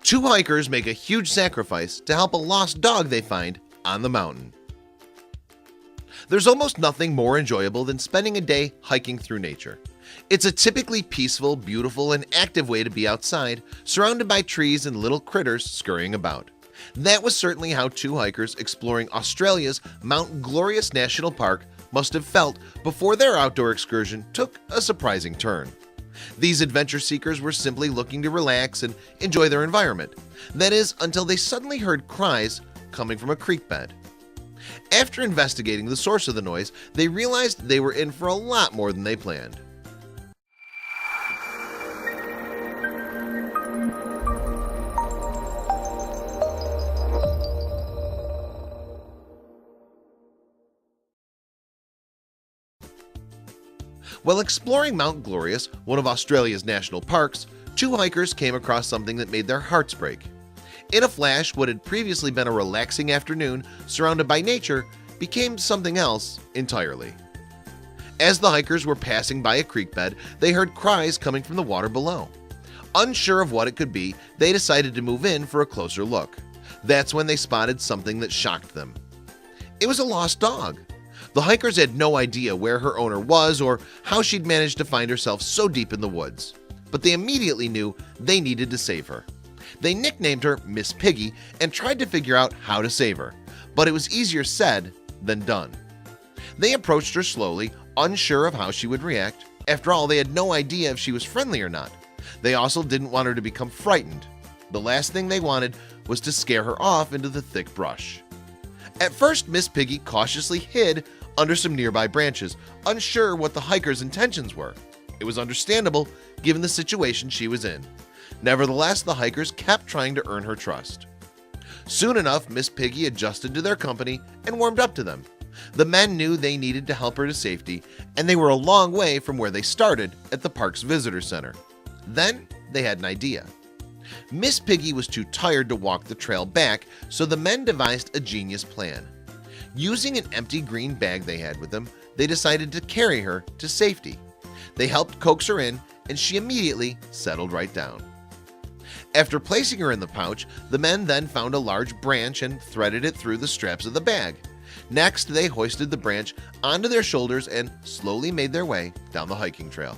Two hikers make a huge sacrifice to help a lost dog they find on the mountain. There's almost nothing more enjoyable than spending a day hiking through nature. It's a typically peaceful, beautiful, and active way to be outside, surrounded by trees and little critters scurrying about. That was certainly how two hikers exploring Australia's Mount Glorious National Park must have felt before their outdoor excursion took a surprising turn. These adventure seekers were simply looking to relax and enjoy their environment. That is, until they suddenly heard cries coming from a creek bed. After investigating the source of the noise, they realized they were in for a lot more than they planned. While exploring Mount Glorious, one of Australia's national parks, two hikers came across something that made their hearts break. In a flash, what had previously been a relaxing afternoon surrounded by nature became something else entirely. As the hikers were passing by a creek bed, they heard cries coming from the water below. Unsure of what it could be, they decided to move in for a closer look. That's when they spotted something that shocked them. It was a lost dog. The hikers had no idea where her owner was or how she'd managed to find herself so deep in the woods, but they immediately knew they needed to save her. They nicknamed her Miss Piggy and tried to figure out how to save her, but it was easier said than done. They approached her slowly, unsure of how she would react. After all, they had no idea if she was friendly or not. They also didn't want her to become frightened. The last thing they wanted was to scare her off into the thick brush. At first, Miss Piggy cautiously hid under some nearby branches, unsure what the hikers' intentions were. It was understandable given the situation she was in. Nevertheless, the hikers kept trying to earn her trust. Soon enough, Miss Piggy adjusted to their company and warmed up to them. The men knew they needed to help her to safety, and they were a long way from where they started at the park's visitor center. Then they had an idea. Miss Piggy was too tired to walk the trail back, so the men devised a genius plan. Using an empty green bag they had with them, they decided to carry her to safety. They helped coax her in, and she immediately settled right down. After placing her in the pouch, the men then found a large branch and threaded it through the straps of the bag. Next, they hoisted the branch onto their shoulders and slowly made their way down the hiking trail.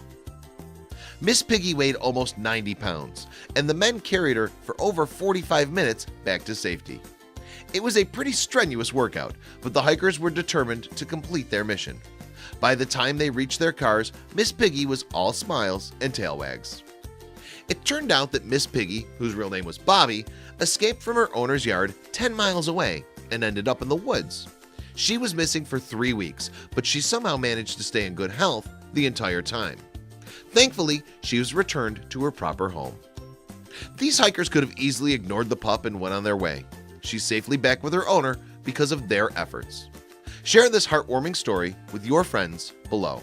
Miss Piggy weighed almost 90 pounds, and the men carried her for over 45 minutes back to safety. It was a pretty strenuous workout, but the hikers were determined to complete their mission. By the time they reached their cars, Miss Piggy was all smiles and tail wags. It turned out that Miss Piggy, whose real name was Bobby, escaped from her owner's yard 10 miles away and ended up in the woods. She was missing for 3 weeks, but she somehow managed to stay in good health the entire time. Thankfully, she was returned to her proper home. These hikers could have easily ignored the pup and went on their way. She's safely back with her owner because of their efforts. Share this heartwarming story with your friends below.